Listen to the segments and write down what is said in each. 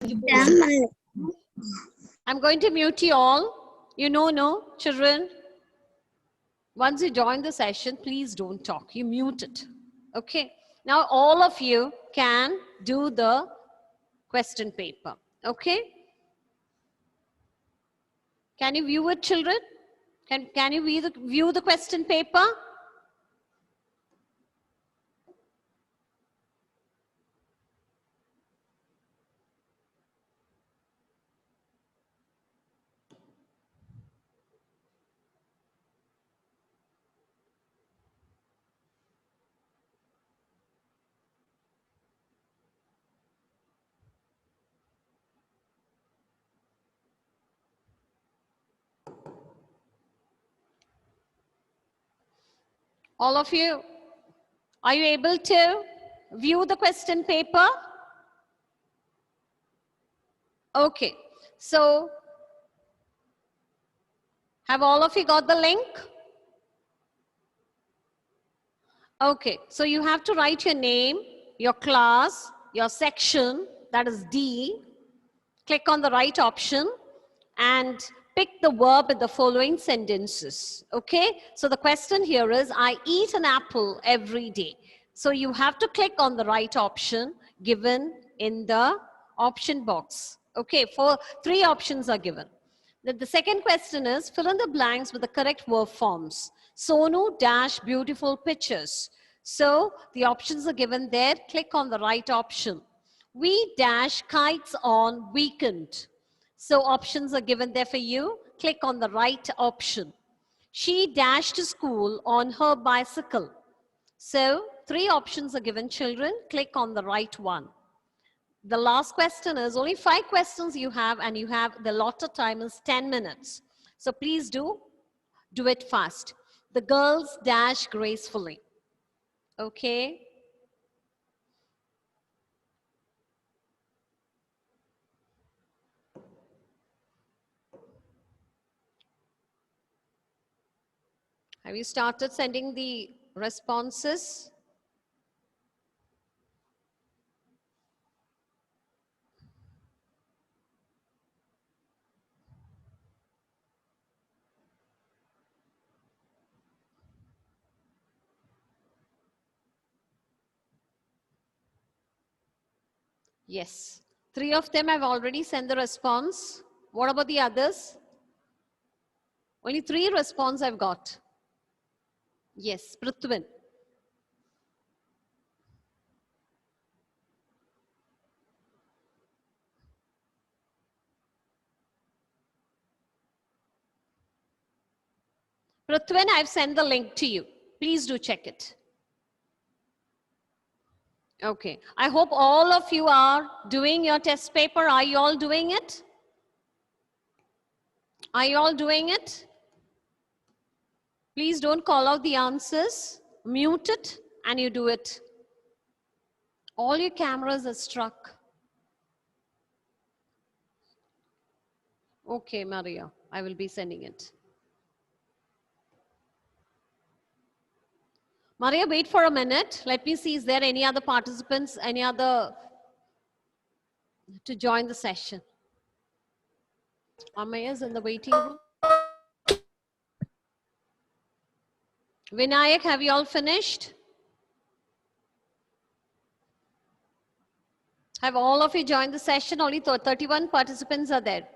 I'm going to mute you all. You know, no, children. Once you join the session, please don't talk. You mute it. Okay. Now all of you can do the question paper. Okay. Can you view it, children? Can you view the question paper? All of you, are you able to view the question paper? Okay. So, have all of you got the link? Okay. So, you have to write your name, your class, your section, that is D. Click on the right option and pick the verb in the following sentences. Okay. So, the question here is, I eat an apple every day. So, you have to click on the right option given in the option box. Okay. 3 options are given. The second question is, fill in the blanks with the correct verb forms. Sonu dash beautiful pictures. So the options are given there. Click on the right option. We dash kites on weekend. So options are given there for you. Click on the right option. She dashed to school on her bicycle. So 3 options are given, children. Click on the right one. The last question is only 5 questions you have, and you have the allotted time is 10 minutes. So please do it fast. The girls dash gracefully. Okay. Have you started sending the responses? Yes. 3 of them have already sent the response. What about the others? Only 3 response I've got. Yes, Prithwin. Prithwin, I've sent the link to you. Please do check it. Okay. I hope all of you are doing your test paper. Are you all doing it? Are you all doing it? Please don't call out the answers. Mute it and you do it. All your cameras are struck. Okay, Maria, I will be sending it. Maria, wait for a minute. Let me see, is there any other participants, any other to join the session? Amaya is in the waiting room. Vinayak, have you all finished? Have all of you joined the session? Only 31 participants are there.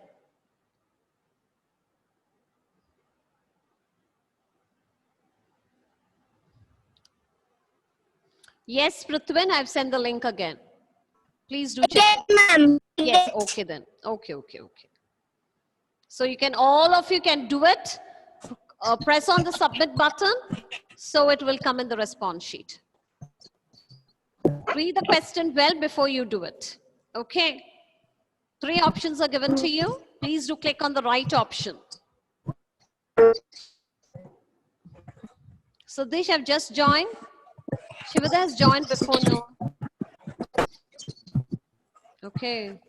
Yes, Prithwin, I've sent the link again. Please do check. Yes, okay then. Okay. So you can, all of you can do it. Press on the submit button, so it will come in the response sheet. Read the question well before you do it. Okay. 3 options are given to you. Please do click on the right option. So Dish have just joined. Shivada has joined before now. Okay.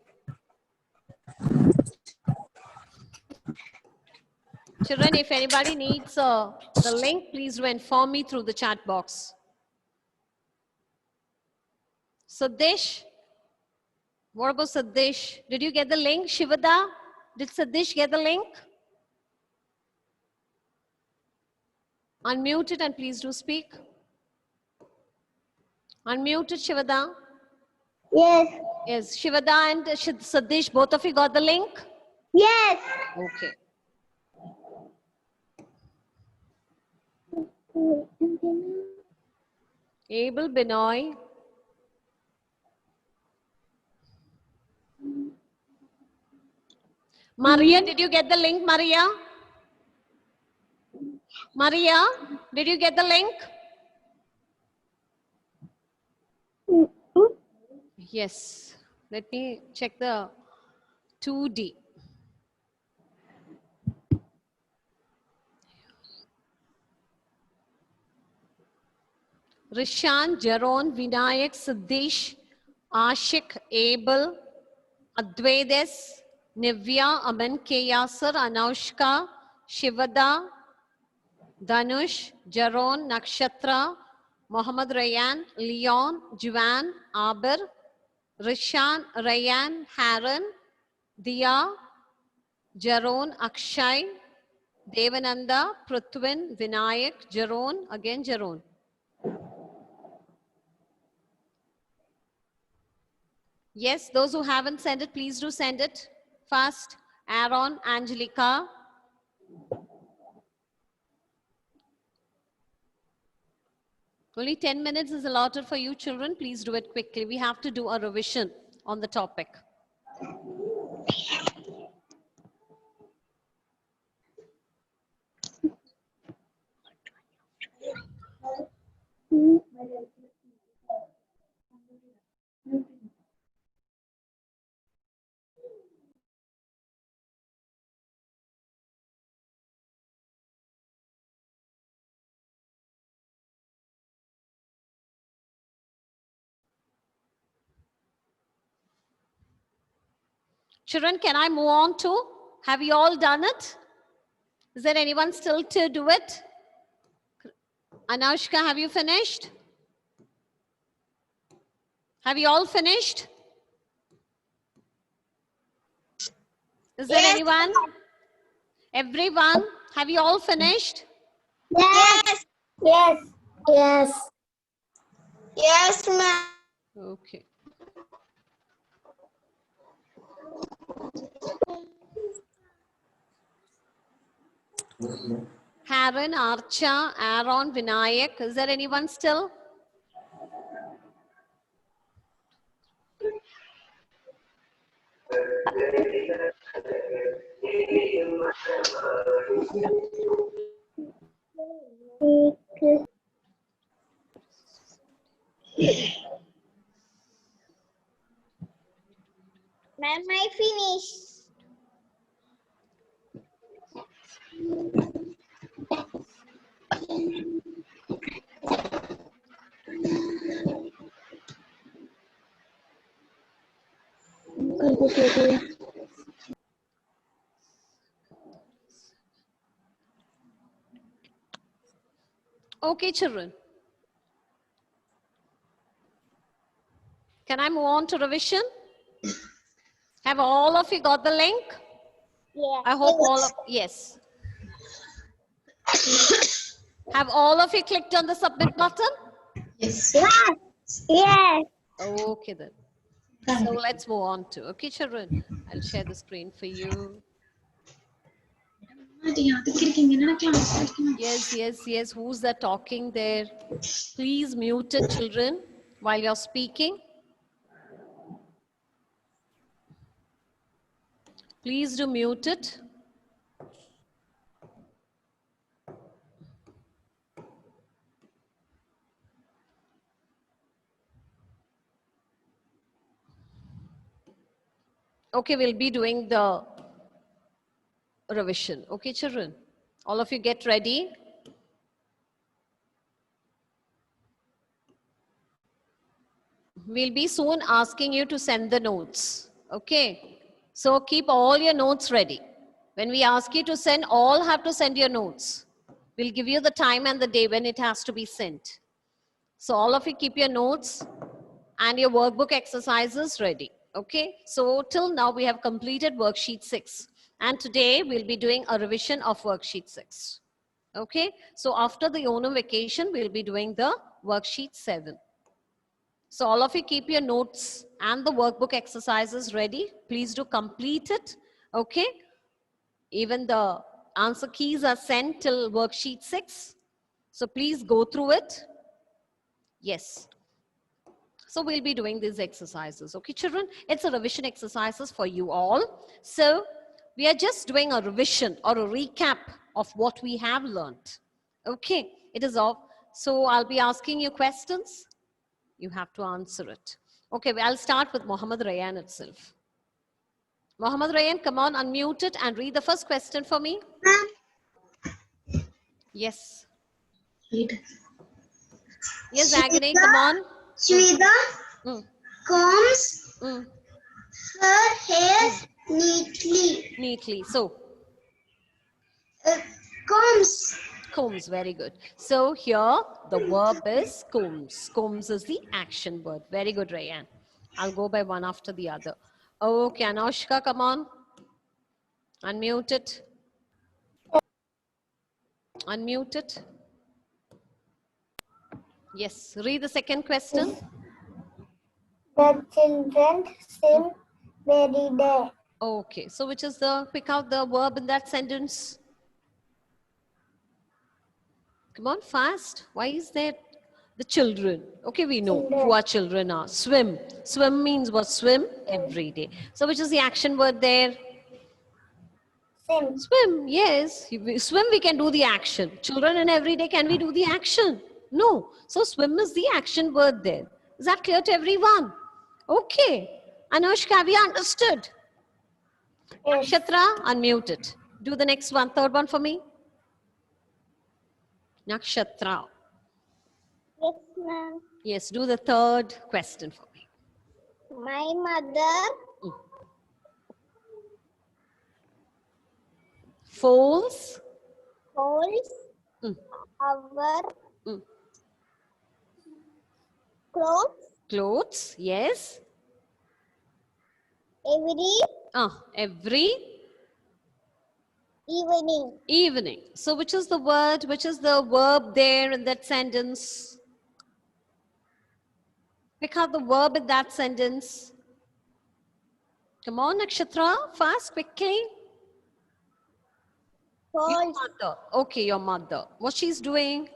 Children, if anybody needs the link, please do inform me through the chat box. So Dish, What about Saddish? Did you get the link? Shivada, did Saddish get the link? Unmute it and please do speak. Unmute it, Shivada. Yes. Yes, Shivada and Saddish, both of you got the link? Yes. Okay. Abel Binoy. Maria, did you get the link, Maria? Maria, did you get the link? Yes. Let me check the 2D. Rishan, Jaron, Vinayak, Siddesh, Ashik, Abel, Advaides, Nivya, Aman, K. Yasser, Anushka, Shivada, Danush, Jaron, Nakshatra, Mohammad Rayan, Leon, Juan, Aber, Rishan, Rayan, Haran, Dia, Jaron, Akshay, Devananda, Prithwin, Vinayak, Jaron, again Jaron. Yes, those who haven't sent it, please do send it fast. Aaron, Angelica. Only 10 minutes is allotted for you children. Please do it quickly. We have to do a revision on the topic. Children, can I move on to? Have you all done it? Is there anyone still to do it? Anushka, have you finished? Have you all finished? Is there anyone? Everyone? Have you all finished? Yes. Yes. Yes. Yes, ma'am. Okay. Haran, Archa, Aaron, Vinayak. Is there anyone still? Ma'am, I finished. Okay, children. Can I move on to revision? Have all of you got the link? Yeah. I hope all of, yes. Have all of you clicked on the submit button? Yes. Yes. Okay then. So let's move on to, okay children, I'll share the screen for you. Yes. Who's that talking there? Please mute it, children, while you're speaking. Please do mute it. Okay, we'll be doing the revision. Okay, children, all of you get ready. We'll be soon asking you to send the notes. Okay, so keep all your notes ready. When we ask you to send, all have to send your notes. We'll give you the time and the day when it has to be sent. So all of you keep your notes and your workbook exercises ready. Okay, so till now we have completed worksheet 6, and today we'll be doing a revision of worksheet 6. Okay, so after the Onam vacation, we'll be doing the worksheet 7. So all of you keep your notes and the workbook exercises ready. Please do complete it. Okay, even the answer keys are sent till worksheet 6. So please go through it. Yes. So we'll be doing these exercises. Okay, children, it's a revision exercises for you all. So we are just doing a revision or a recap of what we have learned. Okay, it is all. So I'll be asking you questions. You have to answer it. Okay, I'll start with Mohammed Rayan itself. Mohammed Rayan, come on, unmute it and read the first question for me. Yes. Yes, Agony, come on. Shweta combs Mm. her hair neatly. Neatly. So, Combs. combs, very good. So here the verb is combs. Combs is the action word. Very good, Rayan. I'll go by one after the other. Okay, Anushka, come on. Unmute it. Unmute it. Yes, read the second question. The children seem very day. Okay, so which is the, pick out the verb in that sentence. Come on, fast. Why is that? The children. Okay, we know who our children are. Swim. Swim means what? Swim every day. So which is the action word there? Sim. Swim, yes. Swim, we can do the action. Children and every day, can we do the action? No. So swim is the action word there. Is that clear to everyone? Okay. Anushka, have you understood? Yes. Nakshatra, unmute it. Do the next one, third one for me. Nakshatra. Yes, ma'am. Yes, do the third question for me. My mother Folds. holds Mm. our Mm. clothes Clothes, yes. every Every evening. evening. So which is the word, which is the verb there in that sentence? Pick out the verb in that sentence. Come on, Nakshatra, fast, quickly. Your Holds. mother. Okay, your mother. What she's doing?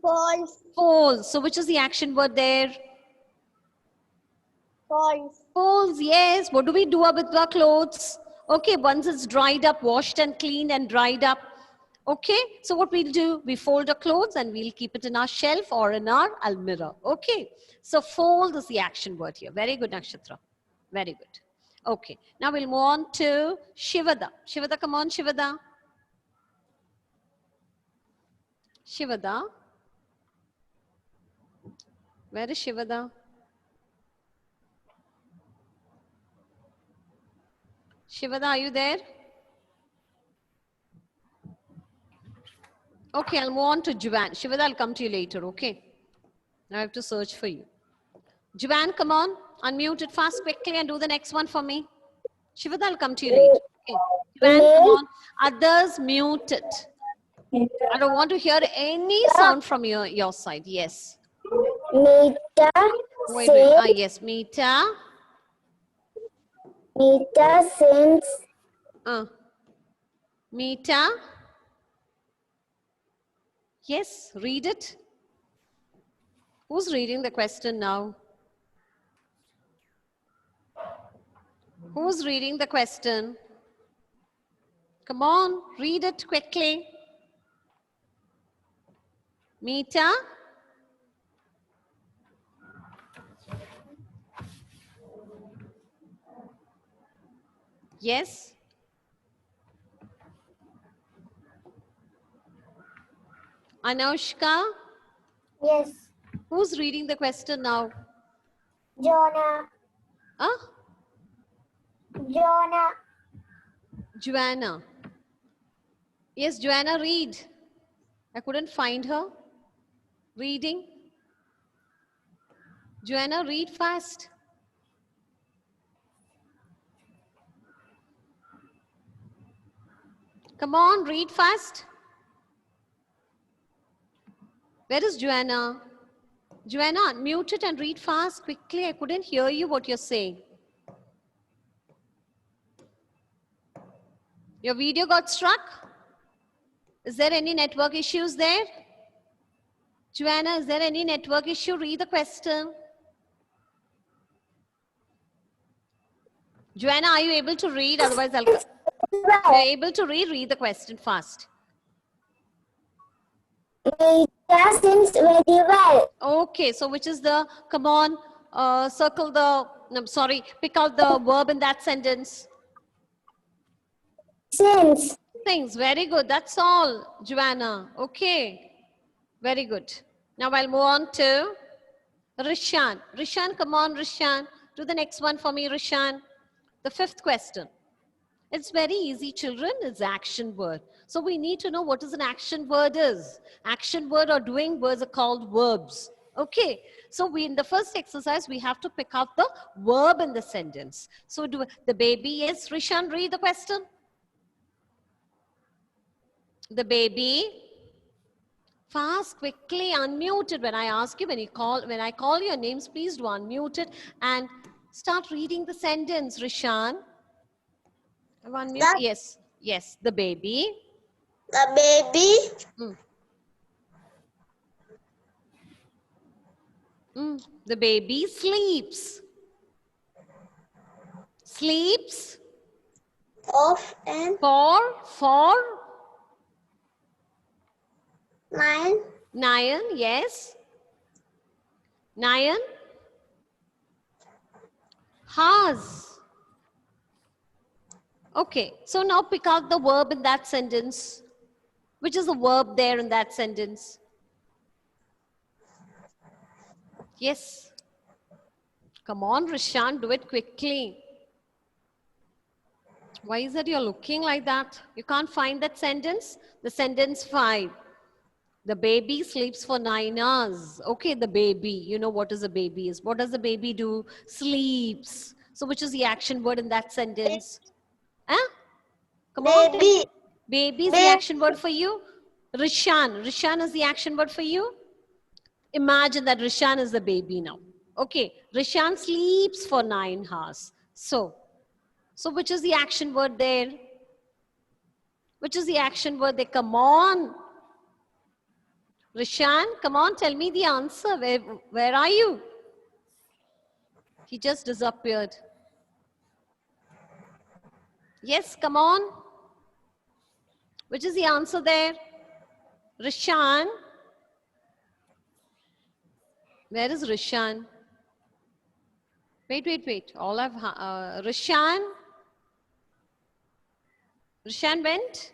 Folds. Folds. So which is the action word there? Folds. Folds, yes. What do we do with our clothes? Okay, once it's dried up, washed and cleaned and dried up. Okay, so what we'll do, we fold our clothes and we'll keep it in our shelf or in our almirah. Okay, so fold is the action word here. Very good, Nakshatra. Very good. Okay, now we'll move on to Shivada. Shivada, come on, Shivada. Shivada. Where is Shivada? Shivada, are you there? Okay, I'll move on to Juvan. Shivada, I'll come to you later, okay? Now I have to search for you. Juvan, come on. Unmute it fast, quickly, and do the next one for me. Shivada, I'll come to you later. Okay. Juvan, come on. Others, mute it. I don't want to hear any sound from your side. Yes. Mita Wait, wait. Ah, yes. Mita. Mita sings Mita. Yes, read it. Who's reading the question now? Who's reading the question? Come on, read it quickly. Mita? Yes? Anushka? Yes. Who's reading the question now? Jonah. Huh? Jonah. Joanna. Yes, Joanna, read. I couldn't find her. Reading. Joanna, read fast. Come on, read fast. Where is Joanna? Joanna, unmute it and read fast quickly. I couldn't hear you what you're saying. Your video got struck? Is there any network issues there? Joanna, is there any network issue? Read the question. Joanna, are you able to read? Otherwise, I'll... You're able to read the question fast. Meeta sings very well. Okay, so which is the, come on, circle the, no, sorry, pick out the verb in that sentence. Sings. Things, very good. That's all, Joanna. Okay, very good. Now I'll move on to Rishan. Rishan, come on, Rishan. Do the next one for me, Rishan. The fifth question. It's very easy, children. It's action word. So we need to know what is an action word is. Action word or doing words are called verbs. Okay. So we, in the first exercise, we have to pick out the verb in the sentence. So do the baby is, Rishan, read the question. The baby, fast, quickly, unmute it when I ask you, when I call your names, please do unmute it and start reading the sentence, Rishan. Yes, yes, the baby. The baby. The baby sleeps. Sleeps. Of and For. nine. Nayan, yes. Nayan. Has. Okay, so now pick out the verb in that sentence. Which is the verb there in that sentence? Yes. Come on, Rishan, do it quickly. Why is it you're looking like that? You can't find that sentence? The sentence 5. The baby sleeps for 9 hours. Okay, the baby. You know what is a baby is. What does the baby do? Sleeps. So which is the action word in that sentence? Huh? Come on. Baby. Baby is the action word for you. Rishan. Rishan is the action word for you. Imagine that Rishan is the baby now. Okay. Rishan sleeps for 9 hours. So which is the action word there? Which is the action word there? Come on. Rishan, come on, tell me the answer. Where are you? He just disappeared. Yes, come on. Which is the answer there? Rishan. Where is Rishan? Wait. All I've... Rishan? Rishan went?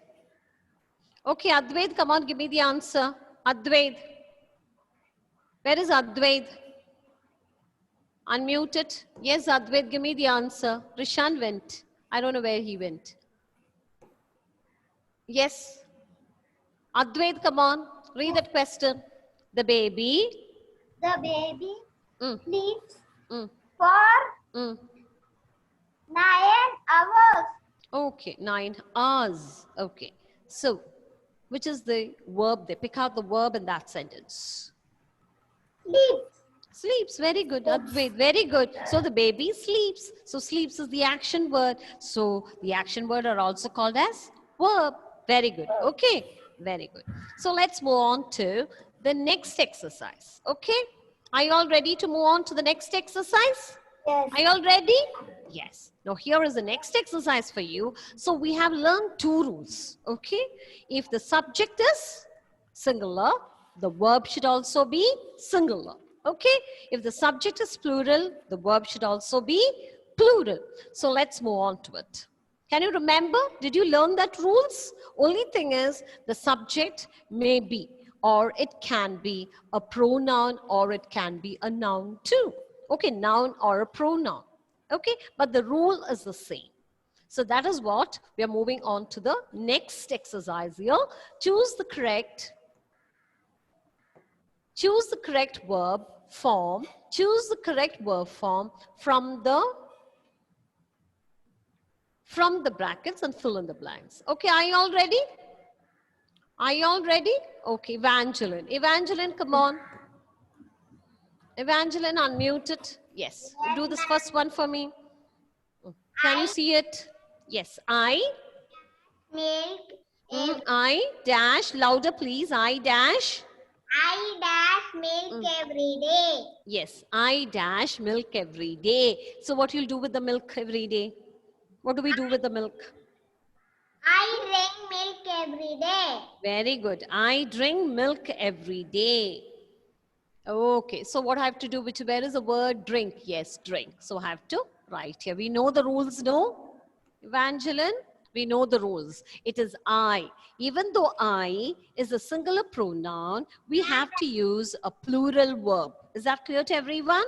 Okay, Advaid, come on, give me the answer. Advaid. Where is Advaid? Unmute it. Yes, Advaid, give me the answer. Rishan went. I don't know where he went. Yes. Advaid, come on. Read that question. The baby. The baby sleeps for 9 hours. Okay, 9 hours. Okay. So, which is the verb there? Pick out the verb in that sentence. Sleeps. Sleeps, very good. Advait, very good. So the baby sleeps. So sleeps is the action word. So the action word are also called as verb. Very good. Okay, very good. So let's move on to the next exercise. Okay, are you all ready to move on to the next exercise? Yes. Are you all ready? Yes. Now here is the next exercise for you. So we have learned 2 rules. Okay, if the subject is singular, the verb should also be singular. Okay, if the subject is plural, the verb should also be plural. So let's move on to it. Can you remember? Did you learn that rules? Only thing is the subject may be or it can be a pronoun or it can be a noun too. Okay, noun or a pronoun. Okay, but the rule is the same. So that is what we are moving on to the next exercise here. Choose the correct verb form. Choose the correct verb form from from the brackets and fill in the blanks. Okay, are you all ready? Are you all ready? Okay, Evangeline. Evangeline, come on. Evangeline, unmute it. Yes, do this first one for me. Can you see it? Yes, milk. I dash, louder please, I dash. I dash milk every day. Yes, I dash milk every day. So what you'll do with the milk every day? What do we do with the milk? I drink milk every day. Very good. I drink milk every day. Okay, so what I have to do, where is the word drink? Yes, drink. So I have to write here. We know the rules, no? Evangeline, we know the rules. It is I. Even though I is a singular pronoun, we have to use a plural verb. Is that clear to everyone?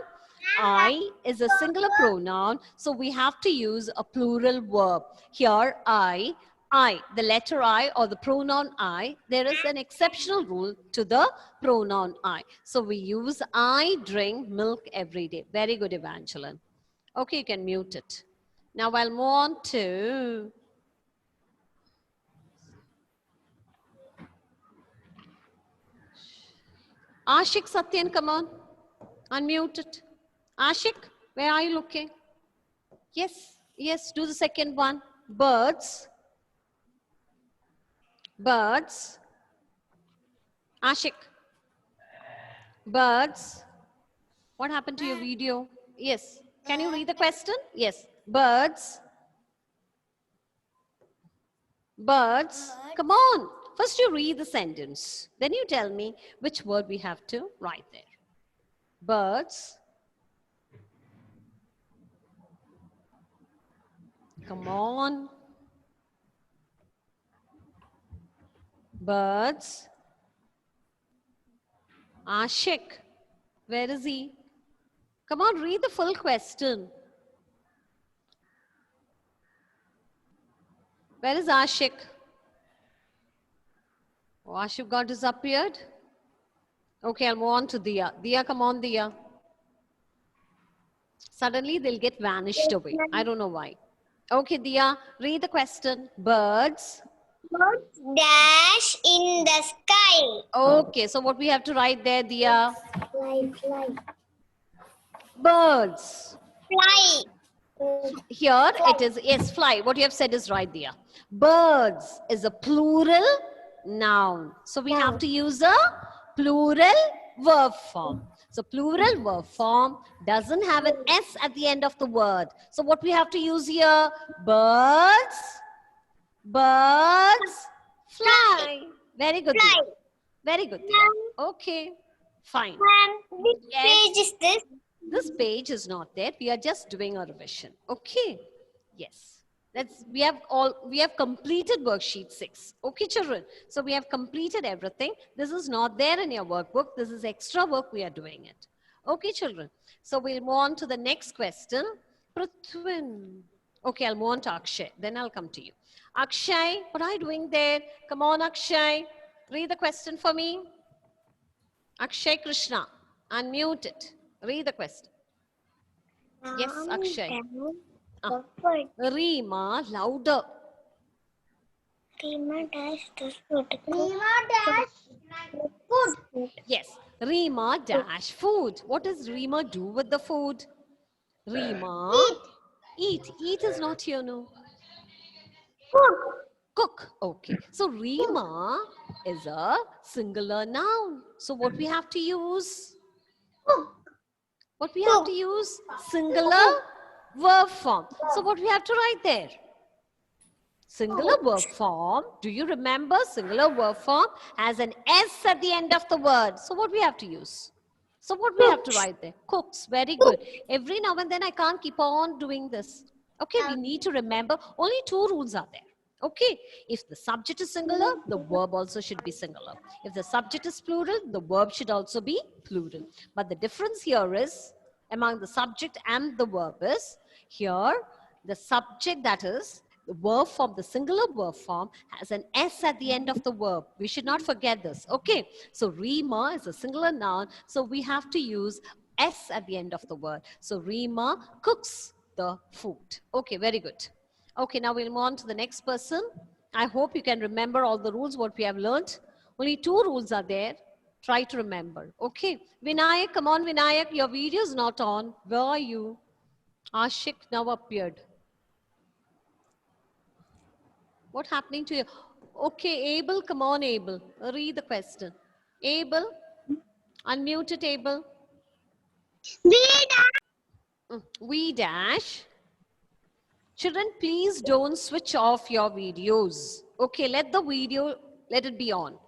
I is a singular pronoun, so we have to use a plural verb. Here, I, the letter I or the pronoun I, there is an exceptional rule to the pronoun I. So we use I drink milk every day. Very good, Evangeline. Okay, you can mute it. Now I'll move on to Ashik Satyan, come on. Unmute it. Ashik, where are you looking? Yes, yes, do the second one. Birds. Birds. Ashik. Birds. What happened to your video? Yes. Can you read the question? Yes. Birds. Birds. Come on. First you read the sentence. Then you tell me which word we have to write there. Birds. Come on. Birds. Ashik. Where is he? Come on, read the full question. Where is Ashik? Oh, Ashik got disappeared. Okay, I'll move on to Diya. Diya, come on, Diya. Suddenly they'll get vanished away. I don't know why. Okay, Diya, read the question. Birds. Birds dash in the sky. Okay, so what we have to write there, Diya? Fly, fly. Birds. Fly. Here it is, yes, fly. What you have said is right, Diya. Birds is a plural noun. So we have to use a plural verb form. So plural verb form doesn't have an S at the end of the word. So what we have to use here? Birds. Birds fly. Very good. Fly. Diya. Very good. Diya. Okay, fine. Which page is this? This page is not there. We are just doing a revision. Okay. Yes. We have completed worksheet 6. Okay, children. So we have completed everything. This is not there in your workbook. This is extra work. We are doing it. Okay, children. So we'll move on to the next question. Prithwin. Okay, I'll move on to Akshay. Then I'll come to you. Akshay, what are you doing there? Come on, Akshay. Read the question for me. Akshay Krishna. Unmute it. Read the question. Yes, Akshay. Rima, louder. Rima dash the food. Rima dash food. Yes, Rima dash food. What does Rima do with the food? Rima. Eat. Eat is not here, no. Cook. Cook. Okay. So Rima is a singular noun. So what we have to use? Cook. What we have to use? Singular verb form. So what we have to write there? Singular verb form. Do you remember singular verb form has an S at the end of the word. So what we have to use? So what we have to write there? Cooks. Very good. Every now and then I can't keep on doing this. Okay, we need to remember only 2 rules are there. Okay, if the subject is singular, the verb also should be singular. If the subject is plural, the verb should also be plural. But the difference here is among the subject and the verb is here the subject, that is the verb form, the singular verb form has an S at the end of the verb. We should not forget this. Okay, so Rima is a singular noun, so we have to use S at the end of the word. So Rima cooks the food. Okay, very good. Okay, now we'll move on to the next person. I hope you can remember all the rules, what we have learned. Only 2 rules are there. Try to remember. Okay. Vinayak, come on, Vinayak. Your video is not on. Where are you? Ashik now appeared. What happening to you? Okay, Abel, come on, Abel. Read the question. Abel, unmute it, Abel. We dash. Children, please don't switch off your videos. Okay, let it be on.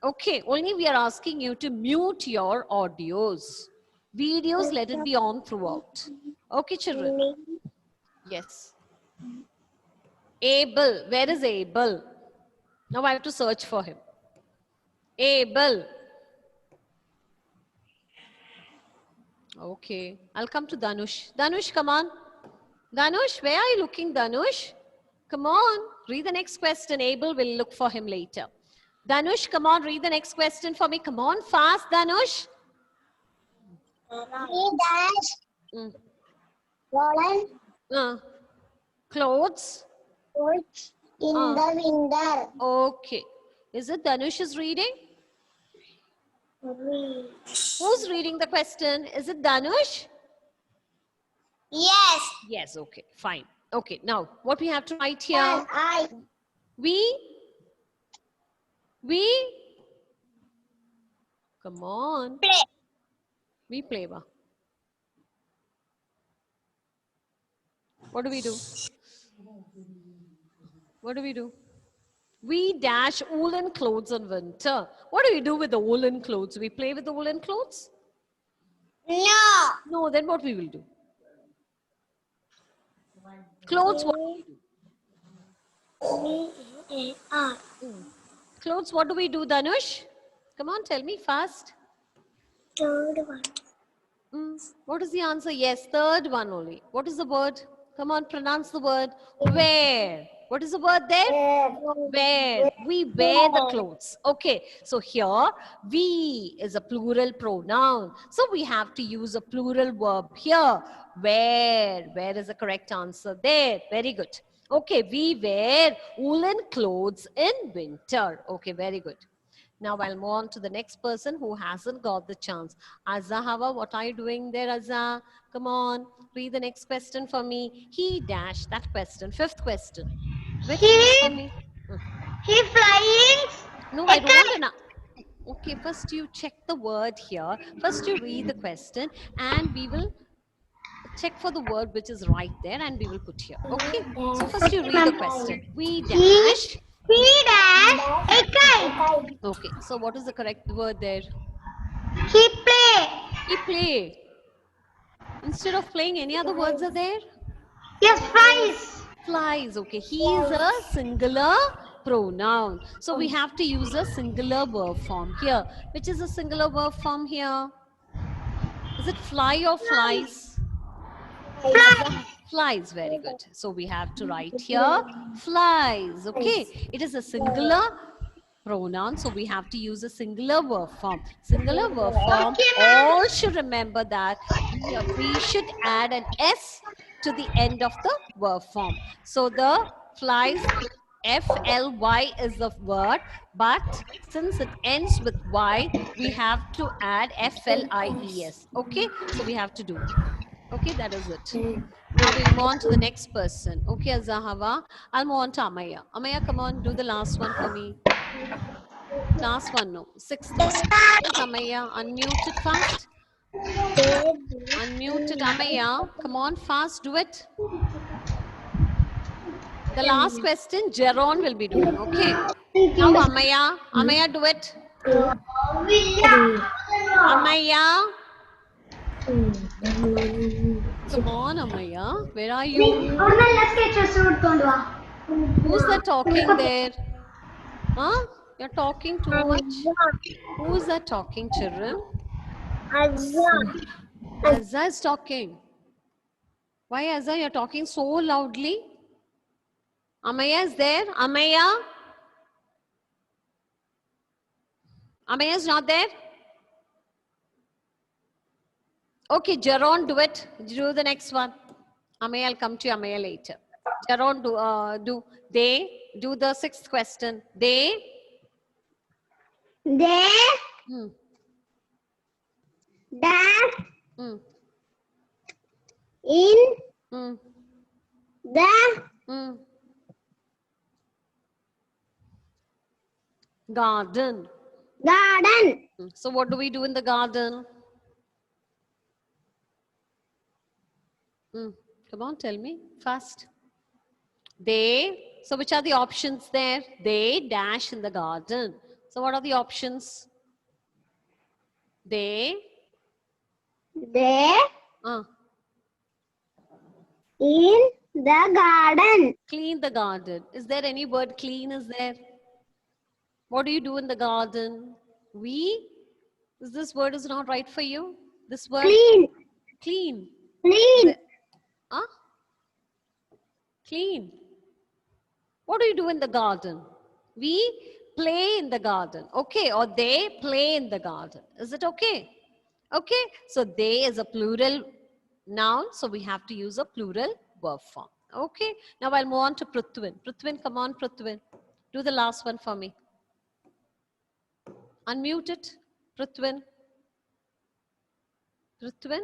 Okay, only we are asking you to mute your audios. Videos, let it be on throughout. Okay, children? Yes. Abel, where is Abel? Now I have to search for him. Abel. Okay, I'll come to Danush. Danush, come on. Danush, where are you looking, Danush? Come on, read the next question. Abel will look for him later. Danush, come on, read the next question for me. Come on, fast, Danush. We dash Mm. woolen Clothes. coats in the winter. Okay. Is it Danush is reading? Who's reading the question? Is it Danush? Yes. Yes, okay, fine. Okay, now what we have to write here? And I. We, come on. Play. We play, ba. What do we do? What do we do? We dash woolen clothes in winter. What do we do with the woolen clothes? We play with the woolen clothes? No. No, then what we will do? Clothes, what do we do? Clothes, what do we do, Danush? Come on, tell me fast. Third one. What is the answer? Yes, third one only. What is the word? Come on, pronounce the word. Wear. What is the word there? Wear. We wear the clothes. Okay, so here, we is a plural pronoun. So we have to use a plural verb here. Wear. Where is the correct answer there? Very good. Okay, we wear woolen clothes in winter. Okay, very good. Now I'll move on to the next person who hasn't got the chance. Azza Hawa, what are you doing there, Azza? Come on, read the next question for me. He dash that question. 5th question. Which is for me? He flying. No, I don't want an. Okay, first you check the word here. First you read the question and we will check for the word which is right there and we will put here. Okay, so first you read the question. We dash. He dash a kite. Okay, so what is the correct word there? He play. He play. Instead of playing, any other words are there? Yes, flies. Flies. Okay, he is a singular pronoun. So we have to use a singular verb form here. Which is a singular verb form here? Is it fly or flies? Flies. Flies, very good. So we have to write here flies. Okay, it is a singular pronoun, so we have to use a singular verb form. Singular verb form, all should remember that we should add an S to the end of the verb form. So the flies, F-L-Y is the word, but since it ends with Y, we have to add F-L-I-E-S. Okay, so we have to do it. Okay, that is it. Now we'll move on to the next person. Okay, Azahava. I'll move on to Amaya. Amaya, come on, do the last one for me. Last one, no. 6th one. Yes, Amaya, unmute it fast. Unmute it, Amaya. Come on, fast, do it. The last question, Jeron will be doing, okay? Now, Amaya. Amaya, do it. Amaya. Come on, Amaya. Where are you? Who's that talking there? Huh? You're talking too much. Who's that talking, children? Azza is talking. Why, Azza, you're talking so loudly? Amaya is there? Amaya? Amaya is not there? Okay, Jaron, do it. Do the next one. Amaya, I'll come to you, Amaya, later. Jaron, do the sixth question. They, They dash hmm, in hmm, the hmm. Garden. garden. So what do we do in the garden? Come on, tell me fast. They, so which are the options there? They dash in the garden. So what are the options? They, They uh, in the garden. clean the garden. Is there any word clean is there? What do you do in the garden? We, is this word is not right for you? This word, Clean. clean. Is Clean. it, huh? Clean. What do you do in the garden? We play in the garden. Okay. Or they play in the garden. Is it okay? Okay. So they is a plural noun. So we have to use a plural verb form. Okay. Now I'll move on to Prithwin. Prithwin, come on, Prithwin. Do the last one for me. Unmute it. Prithwin. Prithwin.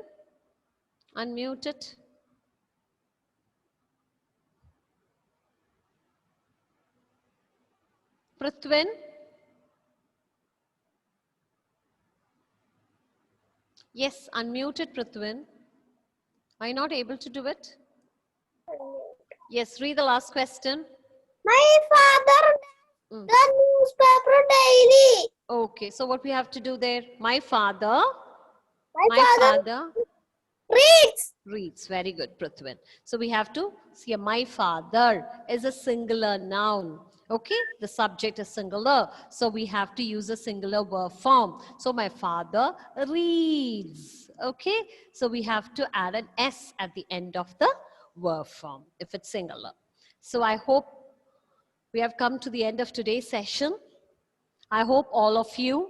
Unmute it. Prithwin. Yes, unmute it, Prithwin. Are you not able to do it? Yes, read the last question. My father Mm. the newspaper daily. Okay, so what we have to do there? My father My father reads. reads. Very good, Prithwin. So we have to see my father is a singular noun. Okay, the subject is singular. So we have to use a singular verb form. So my father reads. Okay, so we have to add an S at the end of the verb form if it's singular. So I hope we have come to the end of today's session. I hope all of you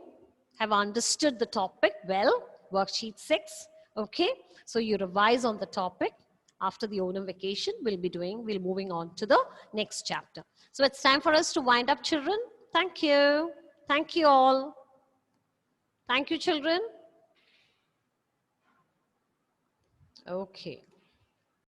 have understood the topic well, worksheet 6. Okay, so you revise on the topic. After the Onam vacation, we'll moving on to the next chapter. So it's time for us to wind up, children. Thank you. Thank you all. Thank you, children. Okay.